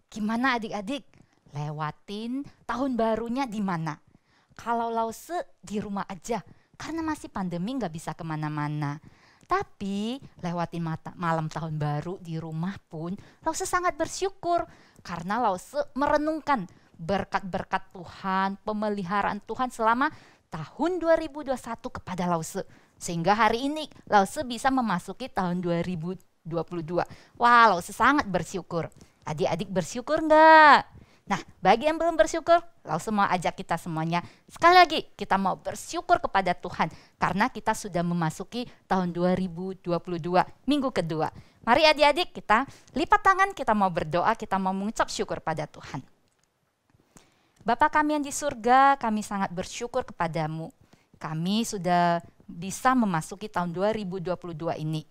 Gimana adik-adik? Lewatin tahun barunya di mana? Kalau Lause di rumah aja, karena masih pandemi nggak bisa kemana-mana. Tapi lewatin malam tahun baru di rumah pun Lause sangat bersyukur. Karena Lause merenungkan berkat-berkat Tuhan, pemeliharaan Tuhan selama tahun 2021 kepada Lause. Sehingga hari ini Lause bisa memasuki tahun 2022. Wah, Lause sangat bersyukur. Adik-adik bersyukur nggak? Nah, bagi yang belum bersyukur, Lause mau ajak kita semuanya. Sekali lagi, kita mau bersyukur kepada Tuhan. Karena kita sudah memasuki tahun 2022, minggu kedua. Mari adik-adik kita lipat tangan, kita mau berdoa, kita mau mengucap syukur pada Tuhan. Bapa kami yang di surga, kami sangat bersyukur kepadamu. Kami sudah bisa memasuki tahun 2022 ini.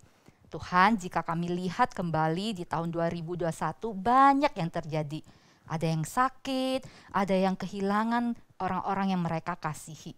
Tuhan, jika kami lihat kembali di tahun 2021, banyak yang terjadi. Ada yang sakit, ada yang kehilangan orang-orang yang mereka kasihi.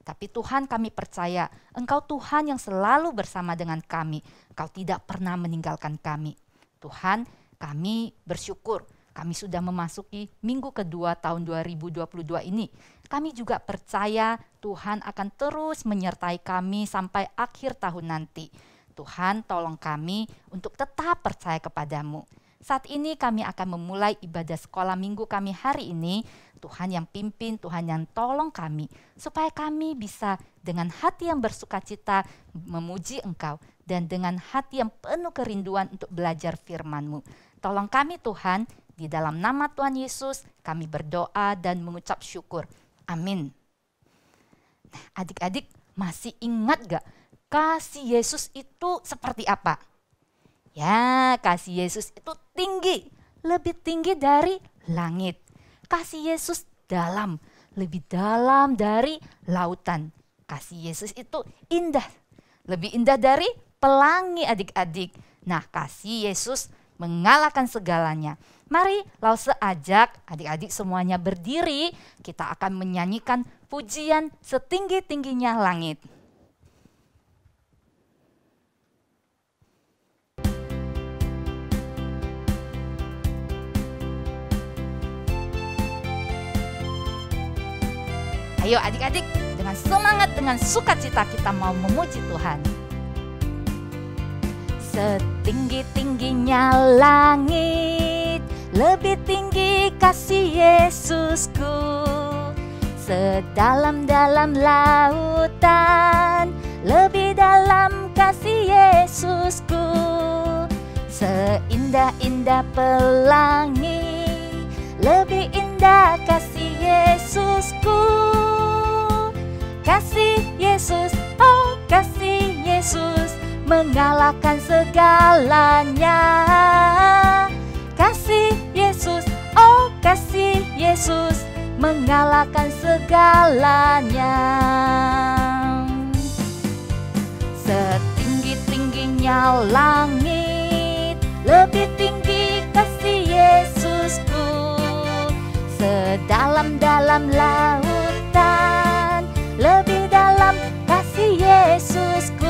Tapi Tuhan, kami percaya Engkau Tuhan yang selalu bersama dengan kami. Engkau tidak pernah meninggalkan kami. Tuhan, kami bersyukur. Kami sudah memasuki minggu kedua tahun 2022 ini. Kami juga percaya Tuhan akan terus menyertai kami sampai akhir tahun nanti. Tuhan, tolong kami untuk tetap percaya kepadamu. Saat ini kami akan memulai ibadah sekolah minggu kami hari ini. Tuhan yang pimpin, Tuhan yang tolong kami. Supaya kami bisa dengan hati yang bersukacita memuji Engkau. Dan dengan hati yang penuh kerinduan untuk belajar firman-Mu. Tolong kami Tuhan, di dalam nama Tuhan Yesus kami berdoa dan mengucap syukur. Amin. Nah, adik-adik masih ingat gak kasih Yesus itu seperti apa? Ya, kasih Yesus itu tinggi, lebih tinggi dari langit. Kasih Yesus dalam, lebih dalam dari lautan. Kasih Yesus itu indah, lebih indah dari pelangi adik-adik. Nah, kasih Yesus mengalahkan segalanya. Mari Lause ajak adik-adik semuanya berdiri, kita akan menyanyikan pujian setinggi-tingginya langit. Ayo adik-adik, dengan semangat, dengan sukacita kita mau memuji Tuhan. Setinggi-tingginya langit, lebih tinggi kasih Yesusku. Sedalam-dalam lautan, lebih dalam kasih Yesusku. Seindah-indah pelangi, lebih indah kasih Yesusku. Kasih Yesus, oh kasih Yesus, mengalahkan segalanya. Kasih Yesus, oh kasih Yesus, mengalahkan segalanya. Setinggi-tingginya langit, lebih tinggi kasih Yesusku. Sedalam-dalam lautan, lebih dalam kasih Yesusku.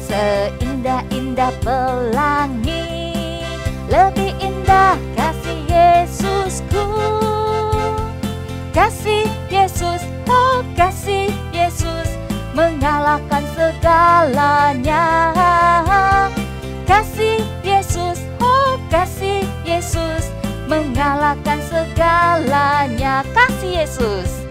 Seindah-indah pelangi, lebih indah kasih Yesusku. Kasih Yesus, oh kasih Yesus, mengalahkan segalanya. Kasih Yesus, oh kasih Yesus, mengalahkan segalanya. Kasih Yesus,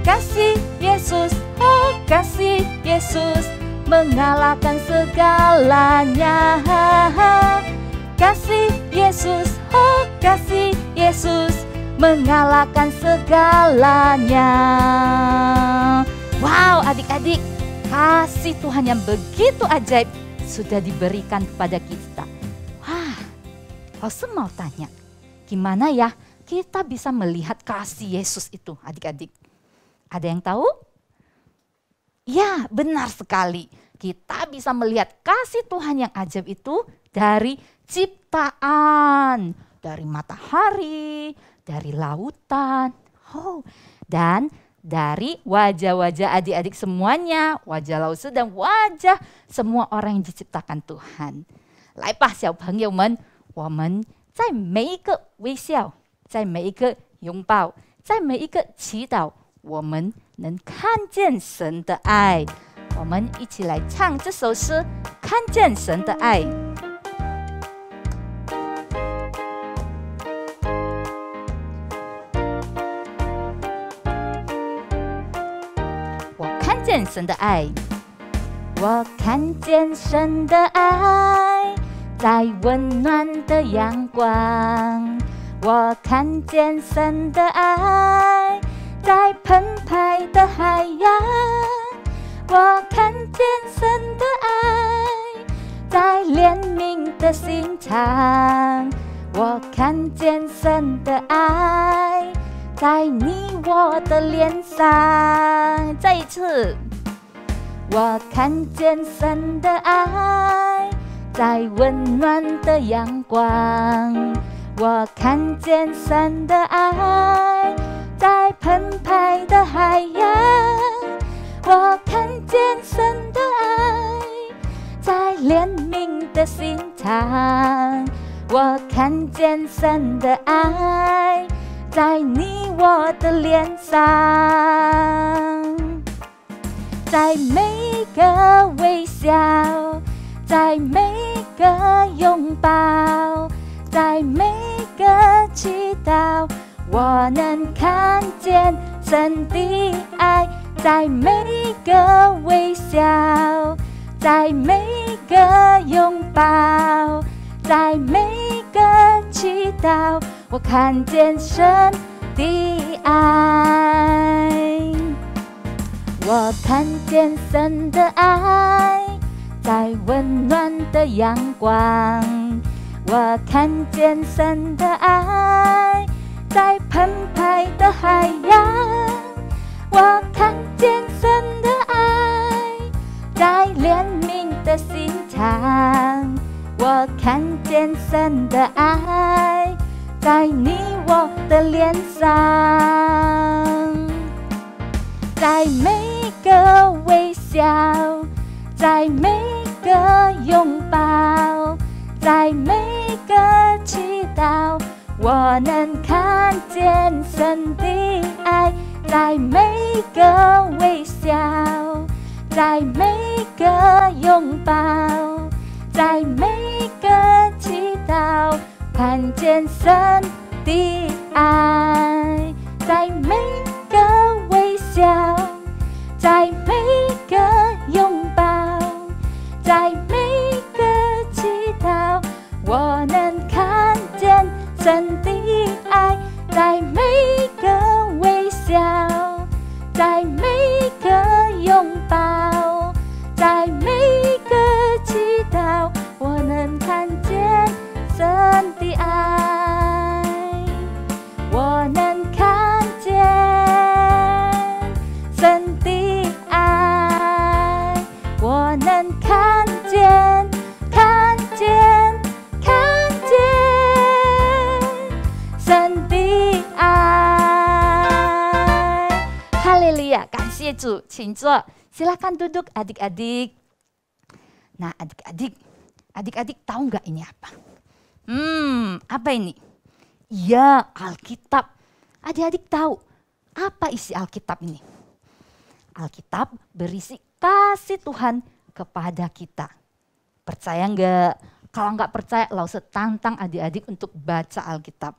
kasih Yesus, oh kasih Yesus, mengalahkan segalanya. Kasih Yesus, oh kasih Yesus, mengalahkan segalanya. Wow adik-adik, kasih Tuhan yang begitu ajaib sudah diberikan kepada kita. Wah, Lause mau tanya, gimana ya kita bisa melihat kasih Yesus itu adik-adik? Ada yang tahu? Ya, benar sekali. Kita bisa melihat kasih Tuhan yang ajaib itu dari ciptaan, dari matahari, dari lautan, dan dari wajah-wajah adik-adik semuanya, wajah Lause dan wajah semua orang yang diciptakan Tuhan. 来吧，小朋友们，我们在每一个微笑，在每一个拥抱，在每一个祈祷，我们能看见神的爱。我们一起来唱这首诗《看见神的爱》。我看见神的爱，我看见神的爱，在温暖的阳光。我看见神的爱，在澎湃的海洋。我看见神的爱，在怜悯的心肠。我看见神的爱，在你我的脸上。再一次，我看见神的爱，在温暖的阳光。我看见神的爱，在澎湃的海洋。我看见神的爱，在怜悯的心肠。我看见神的爱，在你我的脸上。在每个微笑，在每个拥抱，在每个祈祷，我能看见神的爱。在每个微笑，在每个拥抱，在每个祈祷，我看见神的爱。我看见神的爱，在温暖的阳光。我看见神的爱，在澎湃的海洋。我看见神的爱，在怜悯的心肠。我看见神的爱，在你我的脸上。在每个微笑，在每个拥抱，在每个祈祷，我能看见神的爱。在每个微笑，在每个拥抱，在每个祈祷，看见神的爱。在每个微笑，在每个拥抱，在每个祈祷，我能看见神的爱。在每个微笑，在每个拥抱，在每个祈祷，我能看见神的爱。我能看见神的爱，我能看见，看见，看见神的爱。哈利路亚，感谢主，请坐，silakan duduk adik-adik. Nah adik-adik tahu nggak ini apa? Apa ini? Iya, Alkitab. Adik-adik tahu apa isi Alkitab ini? Alkitab berisi kasih Tuhan kepada kita. Percaya nggak? Kalau nggak percaya, Lause tantang adik-adik untuk baca Alkitab.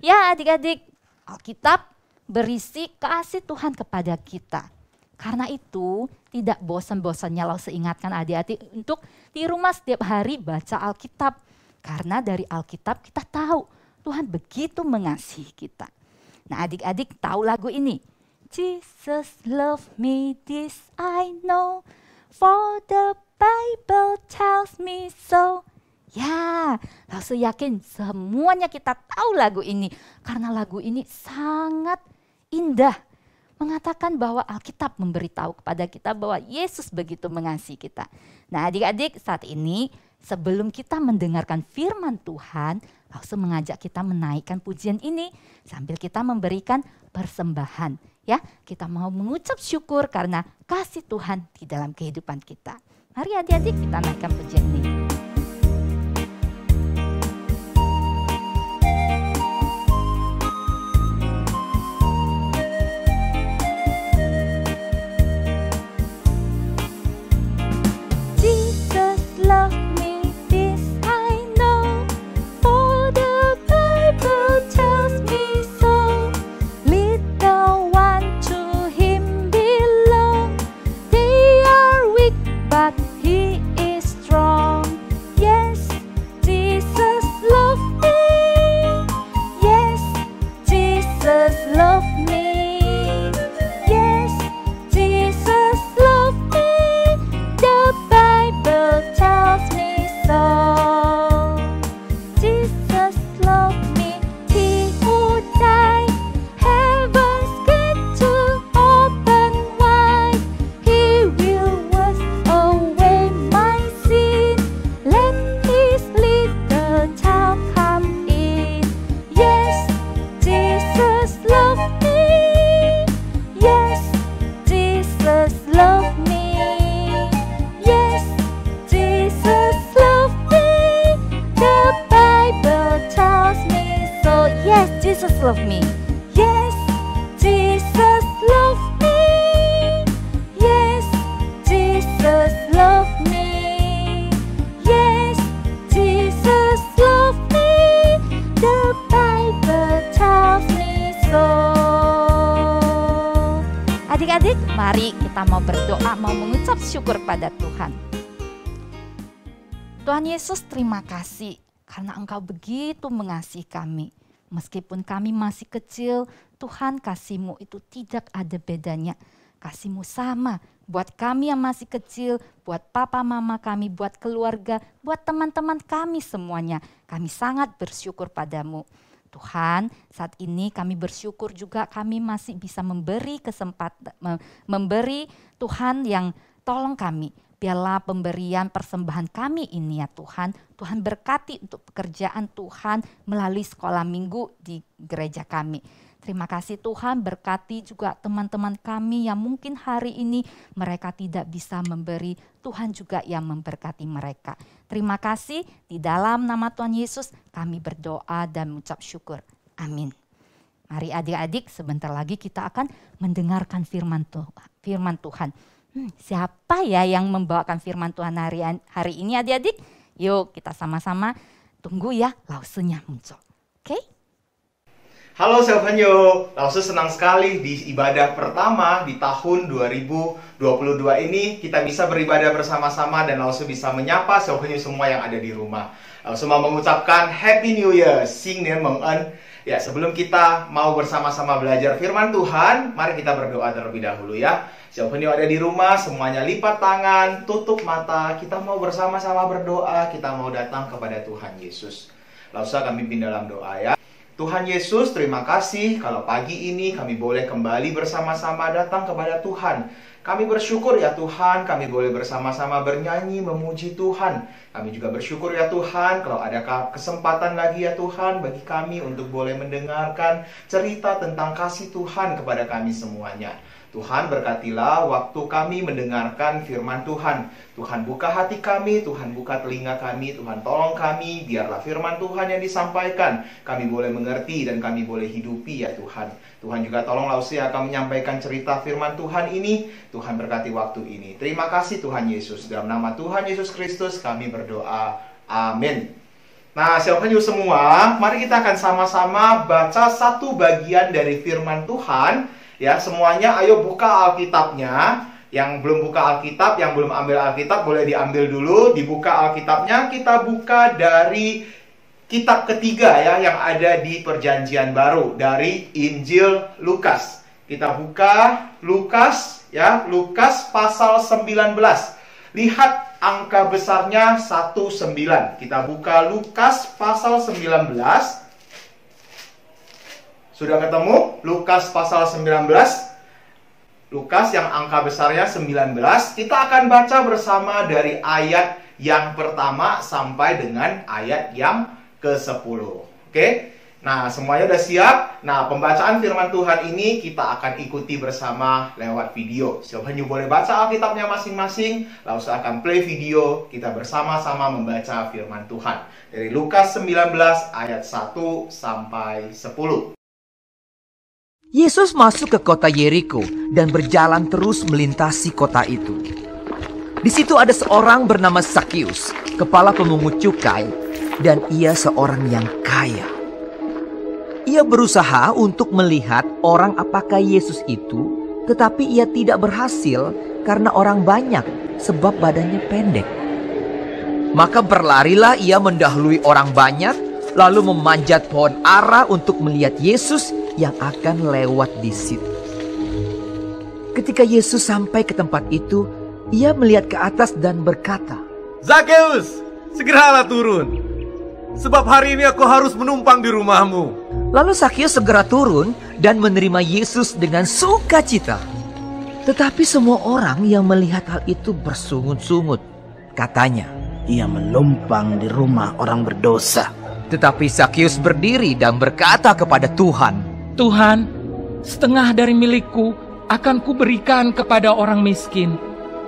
Ya adik-adik, Alkitab berisi kasih Tuhan kepada kita. Karena itu tidak bosan-bosannya Lause ingatkan adik-adik untuk di rumah setiap hari baca Alkitab. Karena dari Alkitab kita tahu Tuhan begitu mengasihi kita. Nah adik-adik tahu lagu ini. Jesus love me, this I know, for the Bible tells me so. Ya, Lause yakin semuanya kita tahu lagu ini. Karena lagu ini sangat indah. Mengatakan bahwa Alkitab memberitahu kepada kita bahwa Yesus begitu mengasihi kita. Nah adik-adik saat ini sebelum kita mendengarkan firman Tuhan, Lause mengajak kita menaikkan pujian ini sambil kita memberikan persembahan. Ya, kita mau mengucap syukur karena kasih Tuhan di dalam kehidupan kita. Mari adik-adik kita naikkan pujian ini. Jesus love me. Yes, Jesus love me. Yes, Jesus love me. Yes, Jesus love me. The Bible tells me so. Adik-adik, mari kita mau berdoa, mau mengucap syukur pada Tuhan. Tuhan Yesus, terima kasih karena Engkau begitu mengasihi kami. Meskipun kami masih kecil, Tuhan, kasih-Mu itu tidak ada bedanya. Kasih-Mu sama buat kami yang masih kecil, buat papa mama kami, buat keluarga, buat teman-teman kami semuanya. Kami sangat bersyukur padamu. Tuhan, saat ini kami bersyukur juga kami masih bisa memberi kesempatan, memberi Tuhan yang tolong kami. Biarlah pemberian persembahan kami ini ya Tuhan, Tuhan berkati untuk pekerjaan Tuhan melalui sekolah minggu di gereja kami. Terima kasih Tuhan, berkati juga teman-teman kami yang mungkin hari ini mereka tidak bisa memberi, Tuhan juga yang memberkati mereka. Terima kasih, di dalam nama Tuhan Yesus kami berdoa dan mengucap syukur. Amin. Mari adik-adik, sebentar lagi kita akan mendengarkan firman Tuhan. Siapa ya yang membawakan firman Tuhan hari ini adik-adik? Yuk kita sama-sama tunggu ya lausenya muncul. Oke? Halo Selvanyo, Lause senang sekali di ibadah pertama di tahun 2022 ini kita bisa beribadah bersama-sama dan Lause bisa menyapa Selvanyo semua yang ada di rumah. Lause mau mengucapkan Happy New Year, Sing Nian Meng En. Ya, sebelum kita mau bersama-sama belajar firman Tuhan, mari kita berdoa terlebih dahulu ya. Siapa yang ada di rumah, semuanya lipat tangan, tutup mata. Kita mau bersama-sama berdoa, kita mau datang kepada Tuhan Yesus. Lalu kami pimpin dalam doa ya. Tuhan Yesus, terima kasih kalau pagi ini kami boleh kembali bersama-sama datang kepada Tuhan. Kami bersyukur ya Tuhan, kami boleh bersama-sama bernyanyi, memuji Tuhan. Kami juga bersyukur ya Tuhan, kalau ada kesempatan lagi ya Tuhan bagi kami untuk boleh mendengarkan cerita tentang kasih Tuhan kepada kami semuanya. Tuhan berkatilah waktu kami mendengarkan firman Tuhan. Tuhan buka hati kami, Tuhan buka telinga kami, Tuhan tolong kami, biarlah firman Tuhan yang disampaikan kami boleh mengerti dan kami boleh hidupi ya Tuhan. Tuhan juga tolong Lause akan menyampaikan cerita firman Tuhan ini. Tuhan berkati waktu ini. Terima kasih Tuhan Yesus. Dalam nama Tuhan Yesus Kristus kami berdoa. Amin. Nah, siapa semua, mari kita akan sama-sama baca satu bagian dari firman Tuhan. Ya, semuanya ayo buka Alkitabnya. Yang belum buka Alkitab, yang belum ambil Alkitab boleh diambil dulu, dibuka Alkitabnya. Kita buka dari kitab ketiga ya yang ada di Perjanjian Baru, dari Injil Lukas. Kita buka Lukas ya, Lukas pasal 19. Lihat angka besarnya 19. Kita buka Lukas pasal 19. Sudah ketemu? Lukas pasal 19. Lukas yang angka besarnya 19. Kita akan baca bersama dari ayat yang pertama sampai dengan ayat yang ke-10. Oke? Nah, semuanya udah siap? Nah, pembacaan firman Tuhan ini kita akan ikuti bersama lewat video. Siapa yang boleh baca Alkitabnya masing-masing, lalu saya akan play video, kita bersama-sama membaca firman Tuhan. Dari Lukas 19 ayat 1 sampai 10. Yesus masuk ke kota Yeriko dan berjalan terus melintasi kota itu. Di situ ada seorang bernama Zakheus, kepala pemungut cukai, dan ia seorang yang kaya. Ia berusaha untuk melihat orang apakah Yesus itu, tetapi ia tidak berhasil karena orang banyak sebab badannya pendek. Maka berlarilah ia mendahului orang banyak, lalu memanjat pohon ara untuk melihat Yesus yang akan lewat di situ. Ketika Yesus sampai ke tempat itu, ia melihat ke atas dan berkata, Zakheus, segeralah turun, sebab hari ini aku harus menumpang di rumahmu. Lalu Zakheus segera turun dan menerima Yesus dengan sukacita. Tetapi semua orang yang melihat hal itu bersungut-sungut. Katanya, ia menumpang di rumah orang berdosa. Tetapi Zakheus berdiri dan berkata kepada Tuhan, Tuhan, setengah dari milikku akan kuberikan kepada orang miskin.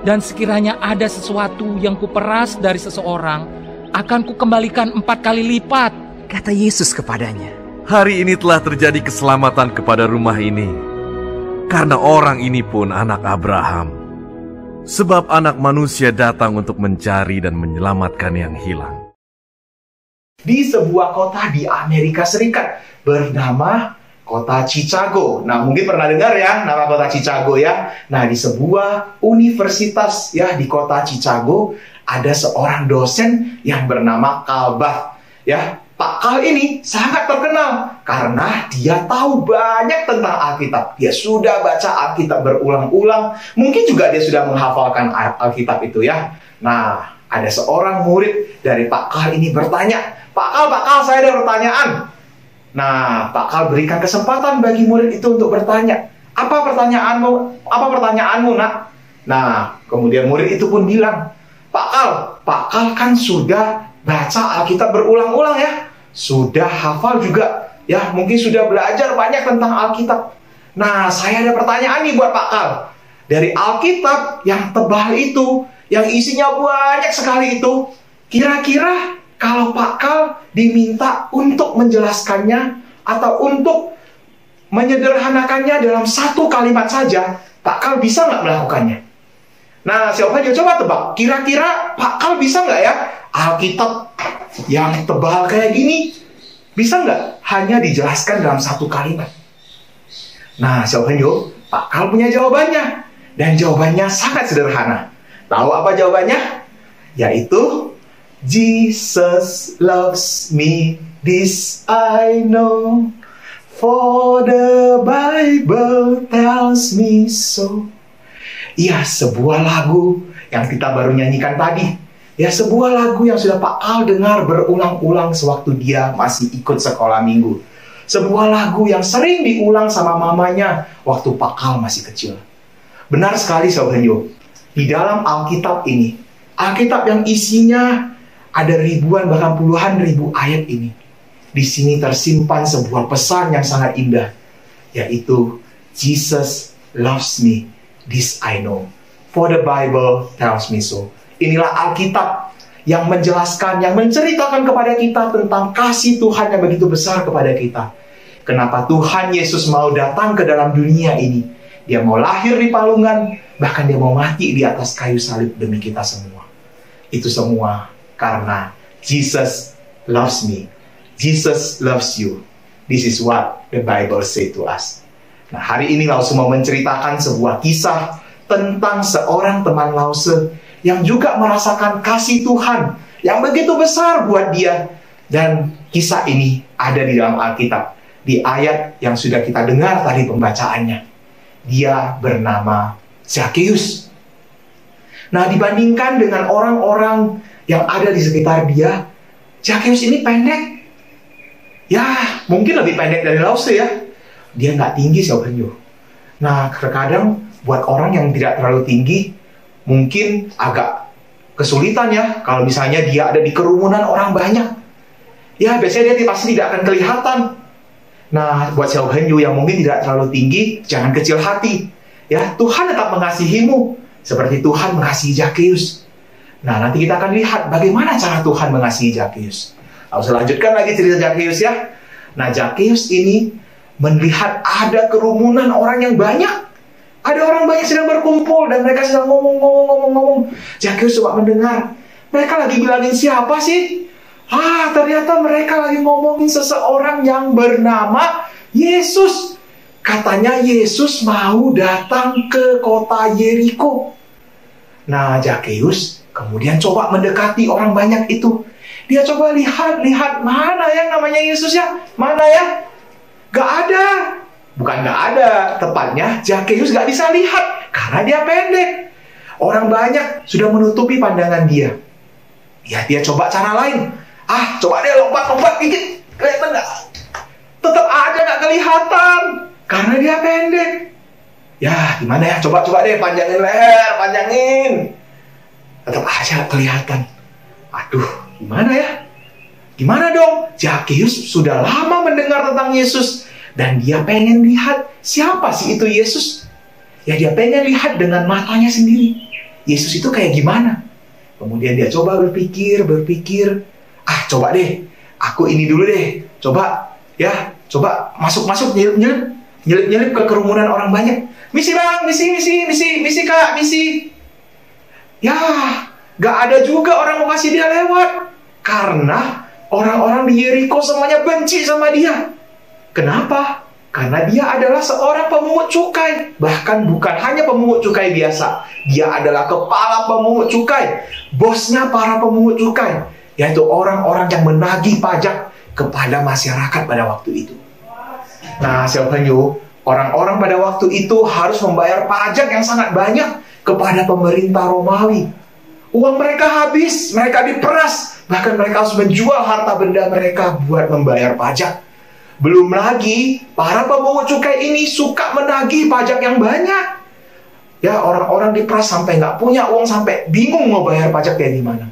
Dan sekiranya ada sesuatu yang kuperas dari seseorang, akan kukembalikan 4 kali lipat. Kata Yesus kepadanya, Hari ini telah terjadi keselamatan kepada rumah ini, karena orang ini pun anak Abraham. Sebab anak manusia datang untuk mencari dan menyelamatkan yang hilang. Di sebuah kota di Amerika Serikat bernama kota Chicago. Nah, mungkin pernah dengar ya nama kota Chicago ya. Nah, di sebuah universitas ya di kota Chicago ada seorang dosen yang bernama Karl Barth ya. Pak Karl ini sangat terkenal karena dia tahu banyak tentang Alkitab. Dia sudah baca Alkitab berulang-ulang. Mungkin juga dia sudah menghafalkan Alkitab itu ya. Nah, ada seorang murid dari Pak Karl ini bertanya, Pak Karl, saya ada pertanyaan. Nah, Pak Karl berikan kesempatan bagi murid itu untuk bertanya. Apa pertanyaanmu, nak? Nah, kemudian murid itu pun bilang, Pak Karl kan sudah baca Alkitab berulang-ulang ya. Sudah hafal juga. Ya, mungkin sudah belajar banyak tentang Alkitab. Nah, saya ada pertanyaan nih buat Pak Karl. Dari Alkitab yang tebal itu, yang isinya banyak sekali itu, kira-kira kalau Pak Karl diminta untuk menjelaskannya atau untuk menyederhanakannya dalam satu kalimat saja, Pak Karl bisa nggak melakukannya? Nah, siapa aja coba tebak. Kira-kira Pak Karl bisa nggak ya Alkitab yang tebal kayak gini, bisa nggak hanya dijelaskan dalam satu kalimat? Nah, Siohanyo, Pak Karl punya jawabannya. Dan jawabannya sangat sederhana. Tahu apa jawabannya? Yaitu, Jesus loves me, this I know, for the Bible tells me so. Iya, sebuah lagu yang kita baru nyanyikan tadi. Ya, sebuah lagu yang sudah Pak Karl dengar berulang-ulang sewaktu dia masih ikut sekolah minggu. Sebuah lagu yang sering diulang sama mamanya waktu Pak Karl masih kecil. Benar sekali, Siohanyo. Di dalam Alkitab ini, Alkitab yang isinya ada ribuan bahkan puluhan ribu ayat ini, di sini tersimpan sebuah pesan yang sangat indah, yaitu Jesus loves me, this I know, for the Bible tells me so. Inilah Alkitab yang menjelaskan, yang menceritakan kepada kita tentang kasih Tuhan yang begitu besar kepada kita. Kenapa Tuhan Yesus mau datang ke dalam dunia ini. Dia mau lahir di palungan, bahkan dia mau mati di atas kayu salib demi kita semua. Itu semua karena Jesus loves me. Jesus loves you. This is what the Bible say to us. Nah, hari ini Lause mau menceritakan sebuah kisah tentang seorang teman Lause yang juga merasakan kasih Tuhan yang begitu besar buat dia. Dan kisah ini ada di dalam Alkitab, di ayat yang sudah kita dengar tadi pembacaannya. Dia bernama Zakheus. Nah, dibandingkan dengan orang-orang yang ada di sekitar dia, Zakheus ini pendek. Ya, mungkin lebih pendek dari Lause ya. Dia nggak tinggi, Siohanyo. Nah, terkadang buat orang yang tidak terlalu tinggi, mungkin agak kesulitan ya kalau misalnya dia ada di kerumunan orang banyak. Ya, biasanya dia pasti tidak akan kelihatan. Nah, buat Siohanyo yang mungkin tidak terlalu tinggi, jangan kecil hati. Ya, Tuhan tetap mengasihimu seperti Tuhan mengasihi Zakheus. Nah, nanti kita akan lihat bagaimana cara Tuhan mengasihi Zakheus. Lalu selanjutkan lagi cerita Zakheus ya. Nah, Zakheus ini melihat ada kerumunan orang yang banyak. Ada orang banyak sedang berkumpul dan mereka sedang ngomong. Zakheus coba mendengar. Mereka lagi bilangin siapa sih? Ternyata mereka lagi ngomongin seseorang yang bernama Yesus. Katanya Yesus mau datang ke kota Yeriko. Nah, Zakheus kemudian coba mendekati orang banyak itu. Dia coba lihat mana yang namanya Yesus ya? Mana ya? Gak ada. Bukan gak ada, tepatnya Zakheus gak bisa lihat karena dia pendek. Orang banyak sudah menutupi pandangan dia. Ya, dia coba cara lain. Coba deh lompat dikit. Kelihatan gak? Tetap aja gak kelihatan karena dia pendek. Ya, gimana ya? Coba deh panjangin leher, panjangin. Tetap aja gak kelihatan. Aduh, gimana ya? Gimana dong? Zakheus sudah lama mendengar tentang Yesus. Dan dia pengen lihat siapa sih itu Yesus. Ya, dia pengen lihat dengan matanya sendiri. Yesus itu kayak gimana? Kemudian dia coba berpikir. Coba deh, aku ini dulu deh. Coba Ya, coba masuk-masuk, nyelip ke kerumunan orang banyak. Misi bang, misi kak, misi. Ya, gak ada juga orang mau kasih dia lewat. Karena orang-orang di Yeriko semuanya benci sama dia. Kenapa? Karena dia adalah seorang pemungut cukai. Bahkan bukan hanya pemungut cukai biasa. Dia adalah kepala pemungut cukai. Bosnya para pemungut cukai. Yaitu orang-orang yang menagih pajak kepada masyarakat pada waktu itu. Nah, Silvanyo, orang-orang pada waktu itu harus membayar pajak yang sangat banyak kepada pemerintah Romawi. Uang mereka habis, mereka diperas. Bahkan mereka harus menjual harta benda mereka buat membayar pajak. Belum lagi, para pemungut cukai ini suka menagih pajak yang banyak. Ya, orang-orang diperas sampai nggak punya uang, sampai bingung mau bayar pajak kayak gimana.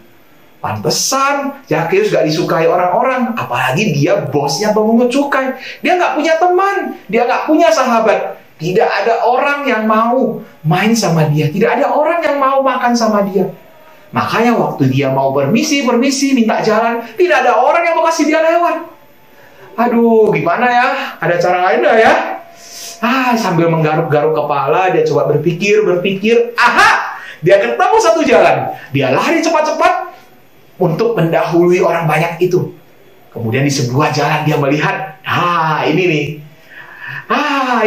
Pantesan, Zakheus gak disukai orang-orang. Apalagi dia bosnya pemungut cukai. Dia nggak punya teman, dia nggak punya sahabat. Tidak ada orang yang mau main sama dia. Tidak ada orang yang mau makan sama dia. Makanya waktu dia mau bermisi, minta jalan, tidak ada orang yang mau kasih dia lewat. Aduh, gimana ya? Ada cara lain dah ya? Sambil menggaruk-garuk kepala, dia coba berpikir. Aha! Dia ketemu satu jalan. Dia lari cepat-cepat untuk mendahului orang banyak itu. Kemudian di sebuah jalan dia melihat, ini nih.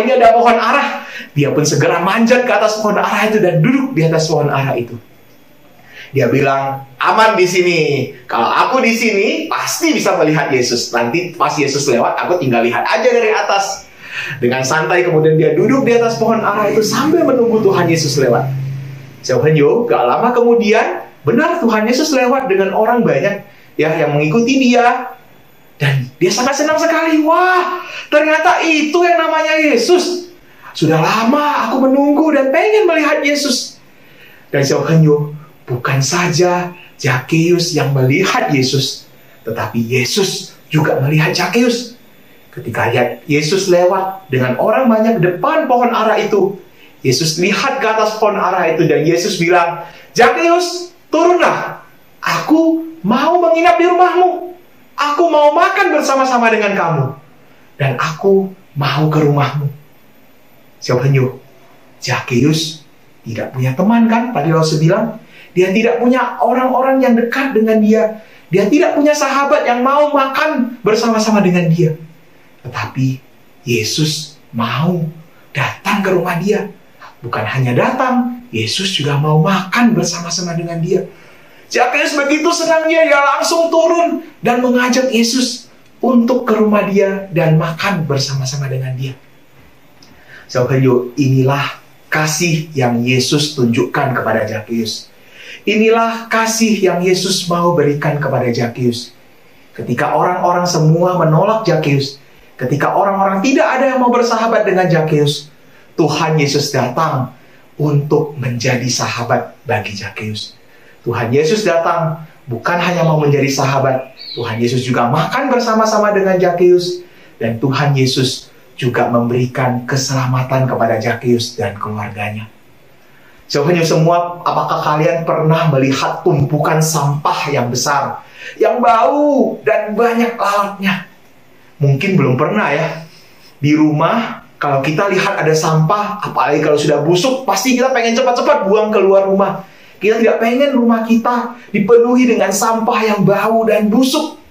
Ini ada pohon ara. Dia pun segera manjat ke atas pohon ara itu dan duduk di atas pohon ara itu. Dia bilang, aman di sini. Kalau aku di sini, pasti bisa melihat Yesus. Nanti pas Yesus lewat, aku tinggal lihat aja dari atas. Dengan santai kemudian dia duduk di atas pohon ara itu sambil menunggu Tuhan Yesus lewat. Silvanyo, gak lama kemudian, benar Tuhan Yesus lewat dengan orang banyak ya yang mengikuti dia. Dan dia sangat senang sekali. Wah, ternyata itu yang namanya Yesus. Sudah lama aku menunggu dan pengen melihat Yesus. Dan Silvanyo, bukan saja Zakheus yang melihat Yesus, tetapi Yesus juga melihat Zakheus. Ketika Yesus lewat dengan orang banyak depan pohon ara itu, Yesus lihat ke atas pohon ara itu dan Yesus bilang, Zakheus, turunlah. Aku mau menginap di rumahmu. Aku mau makan bersama-sama dengan kamu. Dan aku mau ke rumahmu. Silvanyo, Zakheus tidak punya teman kan? Tadi Lause bilang, dia tidak punya orang-orang yang dekat dengan dia. Dia tidak punya sahabat yang mau makan bersama-sama dengan dia. Tetapi Yesus mau datang ke rumah dia. Bukan hanya datang, Yesus juga mau makan bersama-sama dengan dia. Zakheus begitu senangnya, dia langsung turun dan mengajak Yesus untuk ke rumah dia dan makan bersama-sama dengan dia. Silvanyo, inilah kasih yang Yesus tunjukkan kepada Zakheus. Inilah kasih yang Yesus mau berikan kepada Zakheus. Ketika orang-orang semua menolak Zakheus, ketika orang-orang tidak ada yang mau bersahabat dengan Zakheus, Tuhan Yesus datang untuk menjadi sahabat bagi Zakheus. Tuhan Yesus datang bukan hanya mau menjadi sahabat, Tuhan Yesus juga makan bersama-sama dengan Zakheus, dan Tuhan Yesus juga memberikan keselamatan kepada Zakheus dan keluarganya. Silvanyo semua, apakah kalian pernah melihat tumpukan sampah yang besar, yang bau dan banyak lalatnya? Mungkin belum pernah ya. Di rumah, kalau kita lihat ada sampah, apalagi kalau sudah busuk, pasti kita pengen cepat-cepat buang keluar rumah. Kita tidak pengen rumah kita dipenuhi dengan sampah yang bau dan busuk.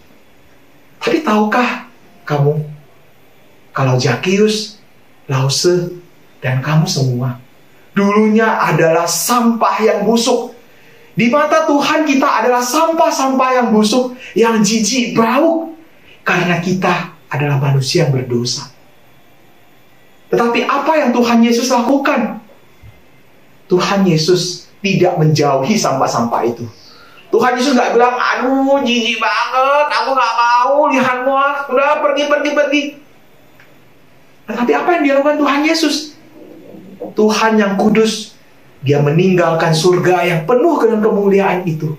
Tapi tahukah kamu, kalau Zakheus, Lause, dan kamu semua dulunya adalah sampah yang busuk. Di mata Tuhan kita adalah sampah-sampah yang busuk, yang jijik, bau. Karena kita adalah manusia yang berdosa. Tetapi apa yang Tuhan Yesus lakukan? Tuhan Yesus tidak menjauhi sampah-sampah itu. Tuhan Yesus gak bilang, aduh jijik banget, aku gak mau lihatmu, udah pergi. Tetapi apa yang dilakukan Tuhan Yesus? Tuhan yang kudus, dia meninggalkan surga yang penuh dengan kemuliaan itu.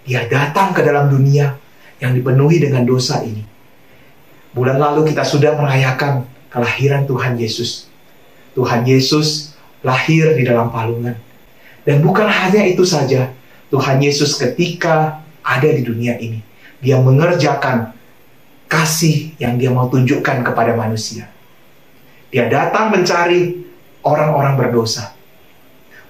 Dia datang ke dalam dunia yang dipenuhi dengan dosa ini. Bulan lalu kita sudah merayakan kelahiran Tuhan Yesus. Tuhan Yesus lahir di dalam palungan. Dan bukan hanya itu saja, Tuhan Yesus ketika ada di dunia ini, dia mengerjakan kasih yang dia mau tunjukkan kepada manusia. Dia datang mencari orang-orang berdosa.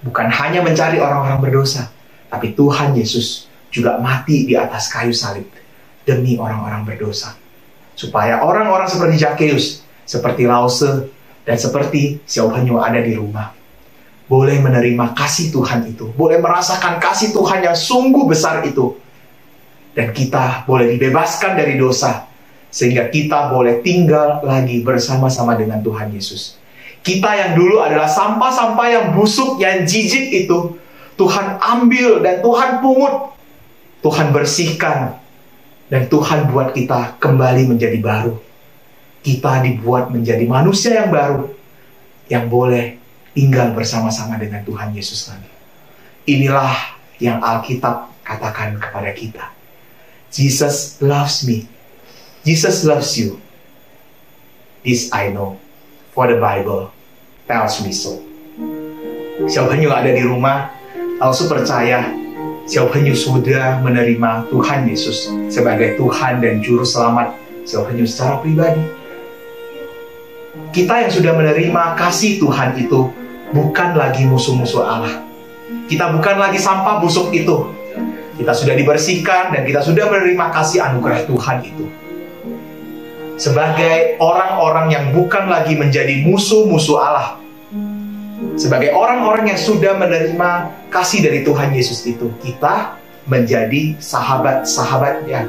Bukan hanya mencari orang-orang berdosa, tapi Tuhan Yesus juga mati di atas kayu salib demi orang-orang berdosa. Supaya orang-orang seperti Zakheus, seperti Lause, dan seperti Xiao Penyu ada di rumah, boleh menerima kasih Tuhan itu, boleh merasakan kasih Tuhan yang sungguh besar itu. Dan kita boleh dibebaskan dari dosa, sehingga kita boleh tinggal lagi bersama-sama dengan Tuhan Yesus. Kita yang dulu adalah sampah-sampah yang busuk, yang jijik itu, Tuhan ambil dan Tuhan pungut. Tuhan bersihkan. Dan Tuhan buat kita kembali menjadi baru. Kita dibuat menjadi manusia yang baru, yang boleh tinggal bersama-sama dengan Tuhan Yesus lagi. Inilah yang Alkitab katakan kepada kita. Jesus loves me. Jesus loves you. This I know, for the Bible tells me so. Xiao Penyu ada di rumah, Lause percaya Xiao Penyu sudah menerima Tuhan Yesus sebagai Tuhan dan Juru Selamat Xiao Penyu secara pribadi. Kita yang sudah menerima kasih Tuhan itu bukan lagi musuh-musuh Allah. Kita bukan lagi sampah busuk itu. Kita sudah dibersihkan dan kita sudah menerima kasih anugerah Tuhan itu. Sebagai orang-orang yang bukan lagi menjadi musuh-musuh Allah, sebagai orang-orang yang sudah menerima kasih dari Tuhan Yesus itu, kita menjadi sahabat-sahabatnya.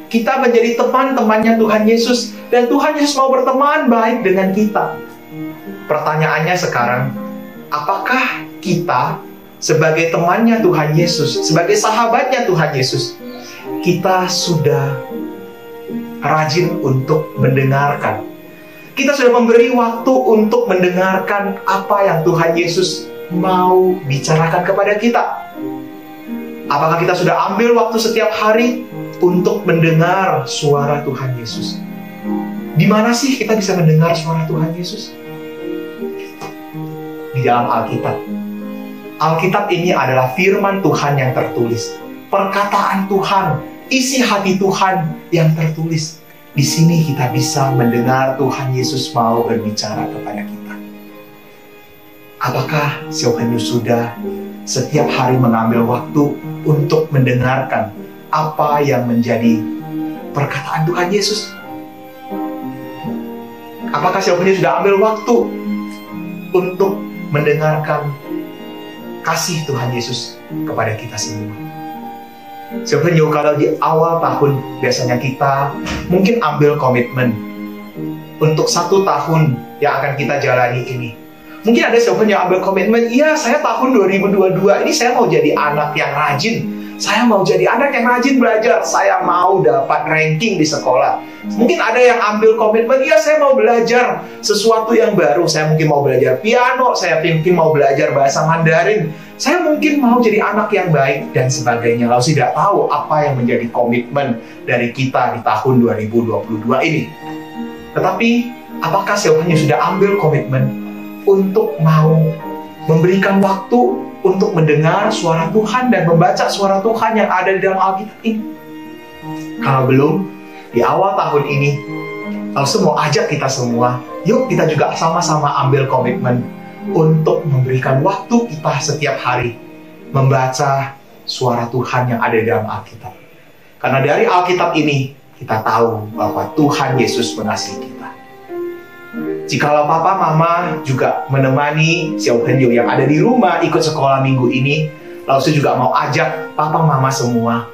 Kita menjadi teman-temannya Tuhan Yesus, dan Tuhan Yesus mau berteman baik dengan kita. Pertanyaannya sekarang, apakah kita sebagai temannya Tuhan Yesus, sebagai sahabatnya Tuhan Yesus, kita sudah rajin untuk mendengarkan? Kita sudah memberi waktu untuk mendengarkan apa yang Tuhan Yesus mau bicarakan kepada kita. Apakah kita sudah ambil waktu setiap hari untuk mendengar suara Tuhan Yesus? Di mana sih kita bisa mendengar suara Tuhan Yesus? Di dalam Alkitab. Alkitab ini adalah firman Tuhan yang tertulis. Perkataan Tuhan, isi hati Tuhan yang tertulis. Di sini kita bisa mendengar Tuhan Yesus mau berbicara kepada kita. Apakah Xiao Penyu sudah setiap hari mengambil waktu untuk mendengarkan apa yang menjadi perkataan Tuhan Yesus? Apakah Xiao Penyu sudah ambil waktu untuk mendengarkan kasih Tuhan Yesus kepada kita semua? Xiao Penyu, kalau di awal tahun biasanya kita mungkin ambil komitmen untuk 1 tahun yang akan kita jalani ini. Mungkin ada Xiao Penyu yang ambil komitmen, iya saya tahun 2022 ini saya mau jadi anak yang rajin. Saya mau jadi anak yang rajin belajar. Saya mau dapat ranking di sekolah. Mungkin ada yang ambil komitmen, iya saya mau belajar sesuatu yang baru. Saya mungkin mau belajar piano, saya mungkin mau belajar bahasa Mandarin. Saya mungkin mau jadi anak yang baik dan sebagainya. Lalu tidak tahu apa yang menjadi komitmen dari kita di tahun 2022 ini. Tetapi apakah Xiao Penyu sudah ambil komitmen untuk mau memberikan waktu untuk mendengar suara Tuhan dan membaca suara Tuhan yang ada di dalam Alkitab ini? Kalau belum, di awal tahun ini, langsung mau ajak kita semua, yuk kita juga sama-sama ambil komitmen untuk memberikan waktu kita setiap hari membaca suara Tuhan yang ada di dalam Alkitab. Karena dari Alkitab ini, kita tahu bahwa Tuhan Yesus mengasihi kita. Jikalau papa mama juga menemani Xiao Penyu yang ada di rumah ikut sekolah minggu ini, lalu saya juga mau ajak papa mama semua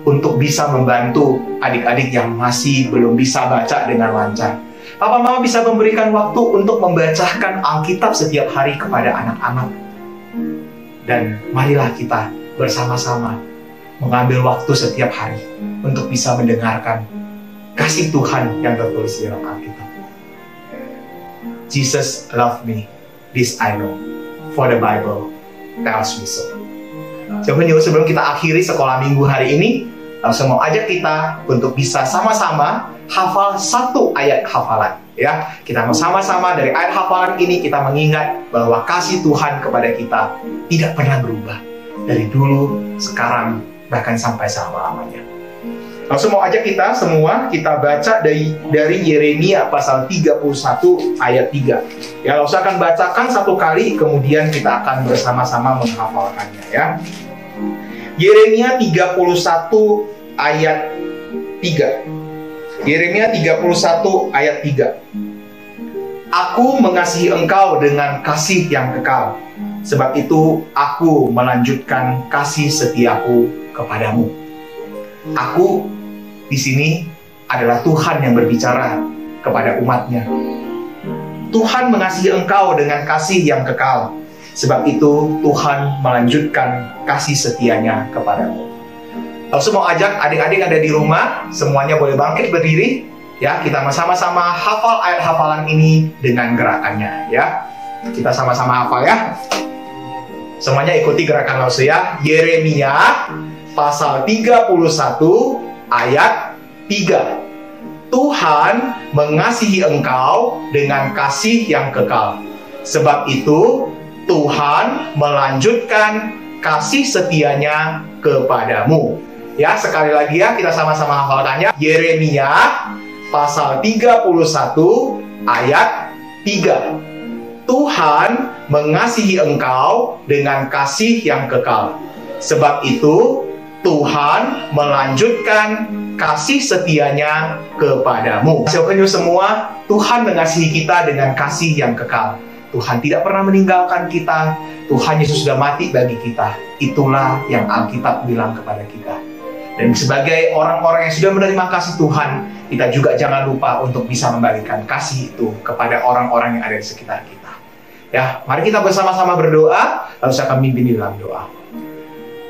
untuk bisa membantu adik-adik yang masih belum bisa baca dengan lancar. Papa mama bisa memberikan waktu untuk membacakan Alkitab setiap hari kepada anak-anak. Dan marilah kita bersama-sama mengambil waktu setiap hari untuk bisa mendengarkan kasih Tuhan yang tertulis di dalam Alkitab. Jesus loved me, this I know, for the Bible tells me so. Jadi sebelum kita akhiri sekolah minggu hari ini, langsung mau ajak kita untuk bisa sama-sama hafal 1 ayat hafalan. Ya, kita mau sama-sama dari ayat hafalan ini kita mengingat bahwa kasih Tuhan kepada kita tidak pernah berubah dari dulu, sekarang, bahkan sampai selama-lamanya. Langsung mau ajak kita semua, kita baca dari Yeremia pasal 31 ayat 3. Ya, langsung akan bacakan satu kali, kemudian kita akan bersama-sama menghafalkannya ya. Yeremia 31 ayat 3. Yeremia 31 ayat 3. Aku mengasihi engkau dengan kasih yang kekal, sebab itu aku melanjutkan kasih setiaku kepadamu. Aku di sini adalah Tuhan yang berbicara kepada umatnya. Tuhan mengasihi engkau dengan kasih yang kekal, sebab itu Tuhan melanjutkan kasih setianya kepadamu. Lalu mau ajak adik-adik ada di rumah, semuanya boleh bangkit berdiri. Ya, kita sama-sama hafal ayat hafalan ini dengan gerakannya. Ya, kita sama-sama hafal ya. Semuanya ikuti gerakan langsung ya. Yeremia pasal 31 ayat 3. Tuhan mengasihi engkau dengan kasih yang kekal, sebab itu Tuhan melanjutkan kasih setianya kepadamu. Ya, sekali lagi ya, kita sama-sama hafalkannya. Yeremia pasal 31 ayat 3. Tuhan mengasihi engkau dengan kasih yang kekal, sebab itu Tuhan melanjutkan kasih setianya kepadamu. Penyu semua, Tuhan mengasihi kita dengan kasih yang kekal. Tuhan tidak pernah meninggalkan kita. Tuhan Yesus sudah mati bagi kita. Itulah yang Alkitab bilang kepada kita. Dan sebagai orang-orang yang sudah menerima kasih Tuhan, kita juga jangan lupa untuk bisa membagikan kasih itu kepada orang-orang yang ada di sekitar kita. Ya, mari kita bersama-sama berdoa, lalu saya akan mimpin di dalam doa.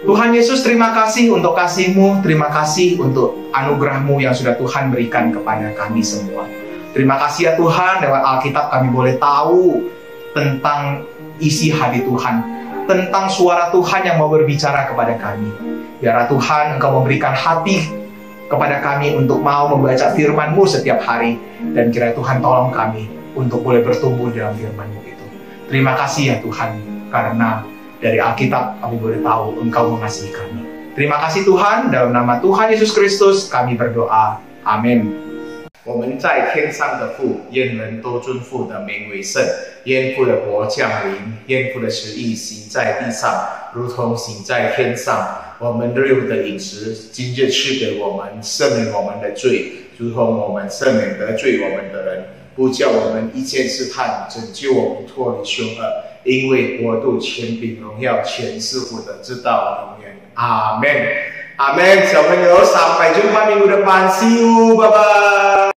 Tuhan Yesus, terima kasih untuk kasih-Mu, terima kasih untuk anugerah-Mu yang sudah Tuhan berikan kepada kami semua. Terima kasih ya Tuhan, lewat Alkitab kami boleh tahu tentang isi hati Tuhan, tentang suara Tuhan yang mau berbicara kepada kami. Biarlah Tuhan Engkau memberikan hati kepada kami untuk mau membaca firman-Mu setiap hari, dan kiranya Tuhan tolong kami untuk boleh bertumbuh dalam firman-Mu itu. Terima kasih ya Tuhan, karena dari Alkitab kami boleh tahu Engkau mengasihi kami. Terima kasih Tuhan, dalam nama Tuhan Yesus Kristus kami berdoa. Amin. 我们在天上的父，愿人都尊父的名为圣，愿父的国降临，愿父的旨意行在地上，如同行在天上。我们日用的饮食，今日赐给我们，赦免我们的罪，如同我们赦免得罪我们的人，不叫我们一见试探，拯救我们脱离凶恶。因为国度、权柄、荣耀，全是父的，直到永远。阿门，阿门。小朋友，sampai jumpa minggu depan. See you, bye bye.